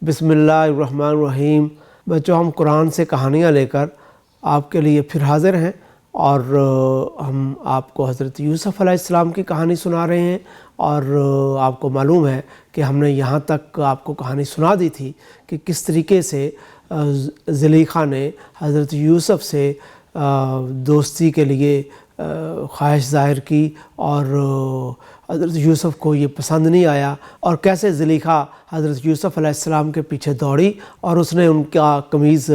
بسم اللہ الرحمن الرحیم۔ بچوں، ہم قرآن سے کہانیاں لے کر آپ کے لیے پھر حاضر ہیں اور ہم آپ کو حضرت یوسف علیہ السلام کی کہانی سنا رہے ہیں۔ اور آپ کو معلوم ہے کہ ہم نے یہاں تک آپ کو کہانی سنا دی تھی کہ کس طریقے سے زلیخا نے حضرت یوسف سے دوستی کے لیے خواہش ظاہر کی اور حضرت یوسف کو یہ پسند نہیں آیا، اور کیسے زلیخا حضرت یوسف علیہ السلام کے پیچھے دوڑی اور اس نے ان کا قمیض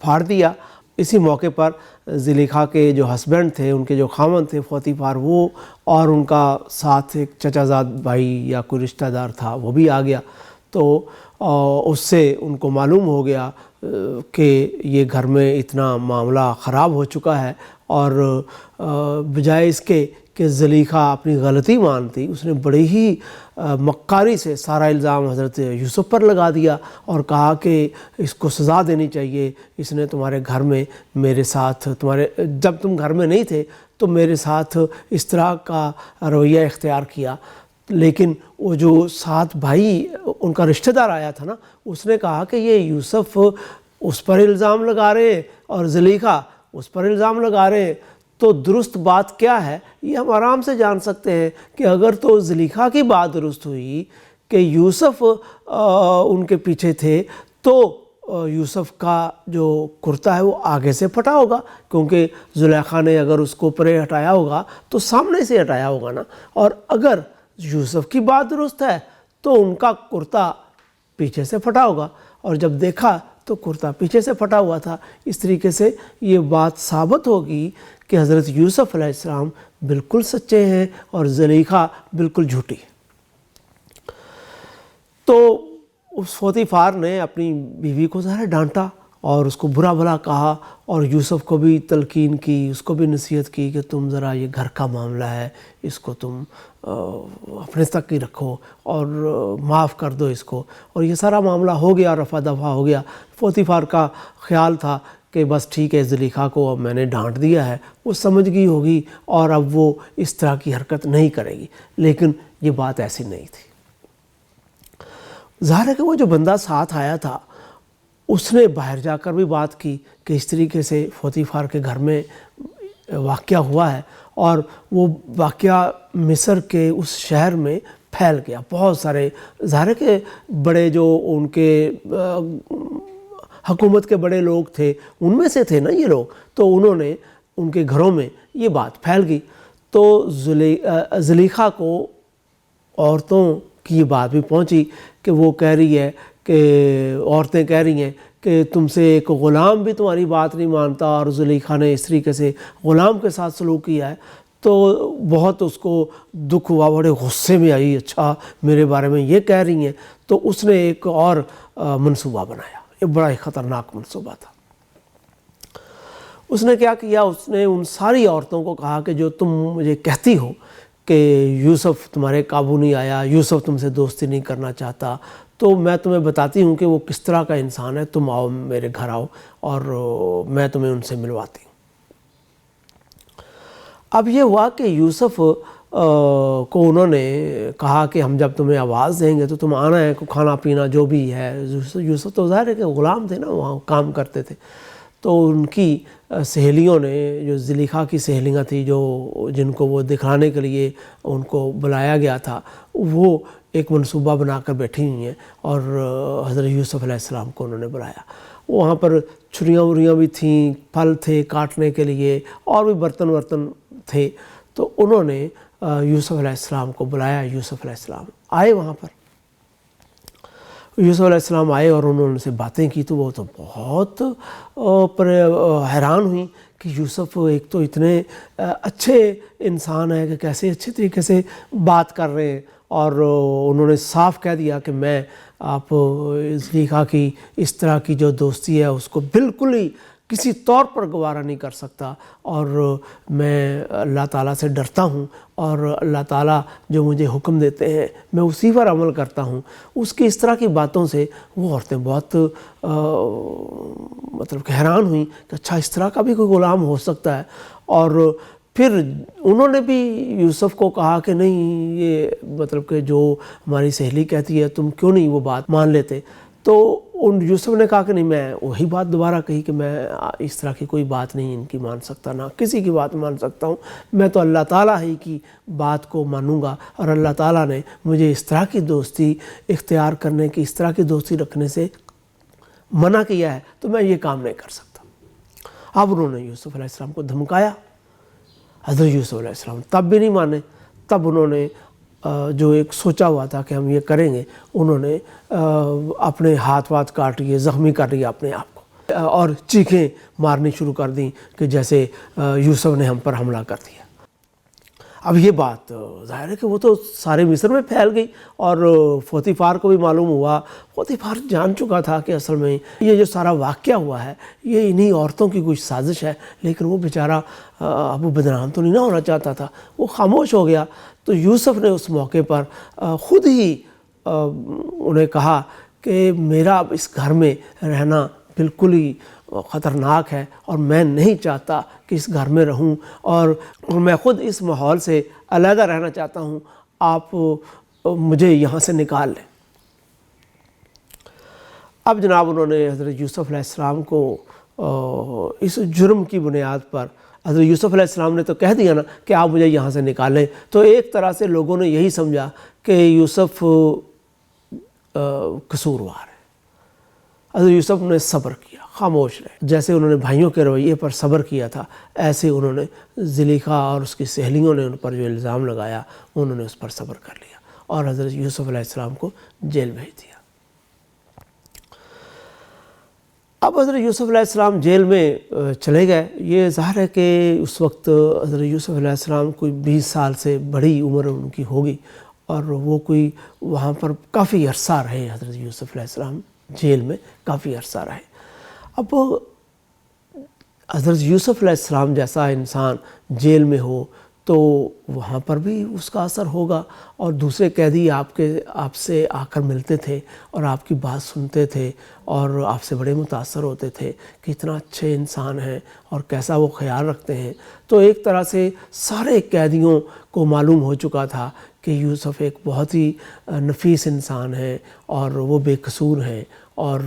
پھاڑ دیا۔ اسی موقع پر زلیخا کے جو ہسبینڈ تھے، ان کے جو خاوند تھے پوتیفار، وہ اور ان کا ساتھ ایک چچا زاد بھائی یا کوئی رشتہ دار تھا، وہ بھی آ گیا۔ تو اس سے ان کو معلوم ہو گیا کہ یہ گھر میں اتنا معاملہ خراب ہو چکا ہے، اور بجائے اس کے کہ زلیخا اپنی غلطی مانتی، اس نے بڑی ہی مکاری سے سارا الزام حضرت یوسف پر لگا دیا اور کہا کہ اس کو سزا دینی چاہیے، اس نے تمہارے گھر میں میرے ساتھ جب تم گھر میں نہیں تھے تو میرے ساتھ اس طرح کا رویہ اختیار کیا۔ لیکن وہ جو ساتھ بھائی ان کا رشتہ دار آیا تھا نا، اس نے کہا کہ یہ یوسف اس پر الزام لگا رہے ہیں اور زلیخا اس پر الزام لگا رہے ہیں، تو درست بات کیا ہے یہ ہم آرام سے جان سکتے ہیں کہ اگر تو زلیخا کی بات درست ہوئی کہ یوسف ان کے پیچھے تھے، تو یوسف کا جو کرتا ہے وہ آگے سے پھٹا ہوگا، کیونکہ زلیخا نے اگر اس کو پرے ہٹایا ہوگا تو سامنے سے ہٹایا ہوگا نا، اور اگر یوسف کی بات درست ہے تو ان کا کرتا پیچھے سے پھٹا ہوگا، اور جب دیکھا تو کرتا پیچھے سے پھٹا ہوا تھا۔ اس طریقے سے یہ بات ثابت ہوگی کہ حضرت یوسف علیہ السلام بالکل سچے ہیں اور زلیخا بالکل جھوٹی ہے۔ تو اس پوتیفار نے اپنی بیوی کو ظاہر ڈانٹا اور اس کو برا بھلا کہا، اور یوسف کو بھی تلقین کی، اس کو بھی نصیحت کی کہ تم ذرا یہ گھر کا معاملہ ہے، اس کو تم اپنے تک ہی رکھو اور معاف کر دو اس کو، اور یہ سارا معاملہ ہو گیا، رفع دفع ہو گیا۔ پوتیفار کا خیال تھا کہ بس ٹھیک ہے، زلیخا کو اب میں نے ڈانٹ دیا ہے، وہ سمجھ گئی ہوگی اور اب وہ اس طرح کی حرکت نہیں کرے گی، لیکن یہ بات ایسی نہیں تھی۔ ظاہر ہے کہ وہ جو بندہ ساتھ آیا تھا اس نے باہر جا کر بھی بات کی کہ اس طریقے سے پوتیفار کے گھر میں واقعہ ہوا ہے، اور وہ واقعہ مصر کے اس شہر میں پھیل گیا۔ بہت سارے ظاہر ہے کہ بڑے جو ان کے حکومت کے بڑے لوگ تھے، ان میں سے تھے نا یہ لوگ، تو انہوں نے ان کے گھروں میں یہ بات پھیل گئی۔ تو زلیخا کو عورتوں کی یہ بات بھی پہنچی کہ وہ کہہ رہی ہے کہ عورتیں کہہ رہی ہیں کہ تم سے ایک غلام بھی تمہاری بات نہیں مانتا، اور زلیخا نے اس طریقے سے غلام کے ساتھ سلوک کیا ہے۔ تو بہت اس کو دکھ ہوا، بڑے غصے میں آئی، اچھا میرے بارے میں یہ کہہ رہی ہیں۔ تو اس نے ایک اور منصوبہ بنایا، یہ بڑا ہی خطرناک منصوبہ تھا۔ اس نے کیا کیا، اس نے ان ساری عورتوں کو کہا کہ جو تم مجھے کہتی ہو کہ یوسف تمہارے قابو نہیں آیا، یوسف تم سے دوستی نہیں کرنا چاہتا، تو میں تمہیں بتاتی ہوں کہ وہ کس طرح کا انسان ہے، تم آؤ میرے گھر آؤ اور میں تمہیں ان سے ملواتی ہوں۔ اب یہ ہوا کہ یوسف کو انہوں نے کہا کہ ہم جب تمہیں آواز دیں گے تو تم آنا ہے، کھانا پینا جو بھی ہے۔ یوسف تو ظاہر ہے کہ غلام تھے نا، وہاں کام کرتے تھے۔ تو ان کی سہیلیوں نے، جو زلیخا کی سہیلیاں تھیں، جن کو وہ دکھانے کے لیے ان کو بلایا گیا تھا، وہ ایک منصوبہ بنا کر بیٹھی ہوئی ہیں، اور حضرت یوسف علیہ السلام کو انہوں نے بلایا۔ وہاں پر چھریاں وریاں بھی تھیں، پھل تھے کاٹنے کے لیے، اور بھی برتن ورتن تھے۔ تو انہوں نے یوسف علیہ السلام کو بلایا۔ یوسف علیہ السلام آئے وہاں پر، یوسف علیہ السلام آئے اور انہوں نے ان سے باتیں کی، تو وہ تو بہت حیران ہوئیں کہ یوسف ایک تو اتنے اچھے انسان ہے کہ کیسے اچھے طریقے سے بات کر رہے ہیں، اور انہوں نے صاف کہہ دیا کہ میں آپ زلیخا کی اس طرح کی جو دوستی ہے اس کو بالکل ہی کسی طور پر گوارا نہیں کر سکتا، اور میں اللہ تعالیٰ سے ڈرتا ہوں، اور اللہ تعالیٰ جو مجھے حکم دیتے ہیں میں اسی پر عمل کرتا ہوں۔ اس کی اس طرح کی باتوں سے وہ عورتیں بہت مطلب کہ حیران ہوئیں کہ اچھا اس طرح کا بھی کوئی غلام ہو سکتا ہے۔ اور پھر انہوں نے بھی یوسف کو کہا کہ نہیں، یہ مطلب کہ جو ہماری سہیلی کہتی ہے تم کیوں نہیں وہ بات مان لیتے۔ تو ان یوسف نے کہا کہ نہیں، میں وہی بات دوبارہ کہی کہ میں اس طرح کی کوئی بات نہیں ان کی مان سکتا، نہ کسی کی بات مان سکتا ہوں، میں تو اللہ تعالیٰ ہی کی بات کو مانوں گا، اور اللہ تعالیٰ نے مجھے اس طرح کی دوستی اختیار کرنے کی، اس طرح کی دوستی رکھنے سے منع کیا ہے، تو میں یہ کام نہیں کر سکتا۔ اب انہوں نے یوسف علیہ السلام کو دھمکایا۔ حضرت یوسف علیہ السلام تب بھی نہیں مانے۔ تب انہوں نے جو ایک سوچا ہوا تھا کہ ہم یہ کریں گے، انہوں نے اپنے ہاتھ کاٹ لیے، زخمی کر لیا اپنے آپ کو، اور چیخیں مارنی شروع کر دیں کہ جیسے یوسف نے ہم پر حملہ کر دیا۔ اب یہ بات ظاہر ہے کہ وہ تو سارے مصر میں پھیل گئی، اور پوتیفار کو بھی معلوم ہوا۔ پوتیفار جان چکا تھا کہ اصل میں یہ جو سارا واقعہ ہوا ہے یہ انہی عورتوں کی کچھ سازش ہے، لیکن وہ بیچارہ اب وہ بدنام تو نہیں نہ ہونا چاہتا تھا، وہ خاموش ہو گیا۔ تو یوسف نے اس موقع پر خود ہی انہیں کہا کہ میرا اب اس گھر میں رہنا بالکل ہی خطرناک ہے، اور میں نہیں چاہتا کہ اس گھر میں رہوں، اور میں خود اس ماحول سے علیحدہ رہنا چاہتا ہوں، آپ مجھے یہاں سے نکال لیں۔ اب جناب انہوں نے حضرت یوسف علیہ السلام کو اس جرم کی بنیاد پر، حضرت یوسف علیہ السلام نے تو کہہ دیا نا کہ آپ مجھے یہاں سے نکالیں، تو ایک طرح سے لوگوں نے یہی سمجھا کہ یوسف قصوروار ہے۔ حضرت یوسف نے صبر کیا، خاموش رہے، جیسے انہوں نے بھائیوں کے رویے پر صبر کیا تھا، ایسے انہوں نے زلیخا اور اس کی سہیلیوں نے ان پر جو الزام لگایا انہوں نے اس پر صبر کر لیا، اور حضرت یوسف علیہ السلام کو جیل بھیج دیا۔ اب حضرت یوسف علیہ السلام جیل میں چلے گئے۔ یہ ظاہر ہے کہ اس وقت حضرت یوسف علیہ السلام کوئی 20 سال سے بڑی عمر ان کی ہوگی، اور وہ کوئی وہاں پر کافی عرصہ رہے۔ حضرت یوسف علیہ السلام جیل میں کافی عرصہ رہے۔ اب حضرت یوسف علیہ السلام جیسا انسان جیل میں ہو تو وہاں پر بھی اس کا اثر ہوگا، اور دوسرے قیدی آپ سے آ کر ملتے تھے اور آپ کی بات سنتے تھے، اور آپ سے بڑے متاثر ہوتے تھے کہ اتنا اچھے انسان ہیں اور کیسا وہ خیال رکھتے ہیں۔ تو ایک طرح سے سارے قیدیوں کو معلوم ہو چکا تھا کہ یوسف ایک بہت ہی نفیس انسان ہے، اور وہ بے قصور ہیں، اور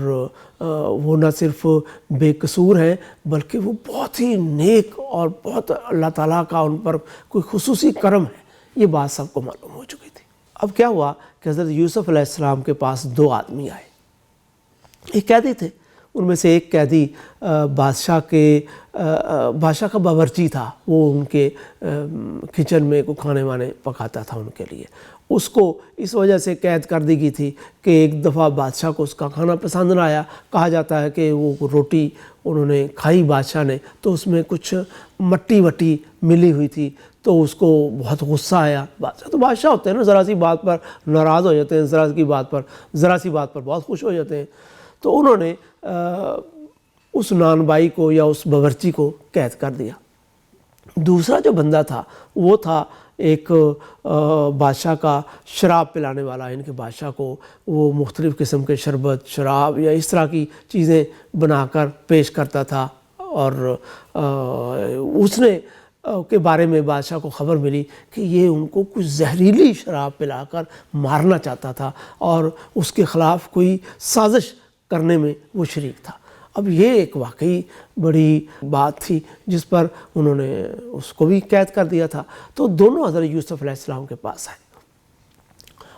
وہ نہ صرف بے قصور ہیں بلکہ وہ بہت ہی نیک، اور بہت اللہ تعالیٰ کا ان پر کوئی خصوصی کرم ہے، یہ بات سب کو معلوم ہو چکی تھی۔ اب کیا ہوا کہ حضرت یوسف علیہ السلام کے پاس 2 آدمی آئے۔ ایک قیدی تھے، ان میں سے ایک قیدی بادشاہ کا باورچی تھا، وہ ان کے کچن میں کوئی کھانے وانے پکاتا تھا ان کے لیے۔ اس کو اس وجہ سے قید کر دی گئی تھی کہ ایک دفعہ بادشاہ کو اس کا کھانا پسند نہ آیا۔ کہا جاتا ہے کہ وہ روٹی انہوں نے کھائی بادشاہ نے، تو اس میں کچھ مٹی وٹی ملی ہوئی تھی، تو اس کو بہت غصہ آیا۔ بادشاہ تو بادشاہ ہوتے ہیں نا، ذرا سی بات پر ناراض ہو جاتے ہیں، ذرا سی بات پر بہت خوش ہو جاتے ہیں۔ تو انہوں نے اس نانبائی کو یا اس باورچی کو قید کر دیا۔ دوسرا جو بندہ تھا وہ تھا ایک بادشاہ کا شراب پلانے والا، ان کے بادشاہ کو وہ مختلف قسم کے شربت، شراب یا اس طرح کی چیزیں بنا کر پیش کرتا تھا، اور اس نے کے بارے میں بادشاہ کو خبر ملی کہ یہ ان کو کچھ زہریلی شراب پلا کر مارنا چاہتا تھا، اور اس کے خلاف کوئی سازش کرنے میں وہ شریک تھا۔ اب یہ ایک واقعی بڑی بات تھی جس پر انہوں نے اس کو بھی قید کر دیا تھا۔ تو دونوں حضرت یوسف علیہ السلام کے پاس آئے،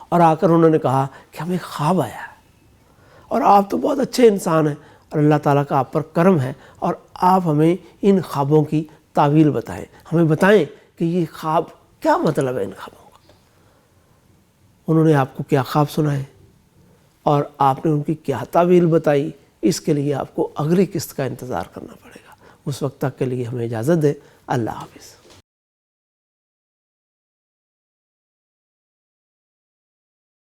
اور آ کر انہوں نے کہا کہ ہمیں خواب آیا ہے، اور آپ تو بہت اچھے انسان ہیں، اور اللہ تعالیٰ کا آپ پر کرم ہے، اور آپ ہمیں ان خوابوں کی تعویل بتائیں، ہمیں بتائیں کہ یہ خواب کیا مطلب ہے ان خوابوں کا۔ انہوں نے آپ کو کیا خواب سنائے اور آپ نے ان کی کیا تعویل بتائی، اس کے لیے آپ کو اگلی قسط کا انتظار کرنا پڑے گا۔ اس وقت تک کے لیے ہمیں اجازت دیں۔ اللہ حافظ۔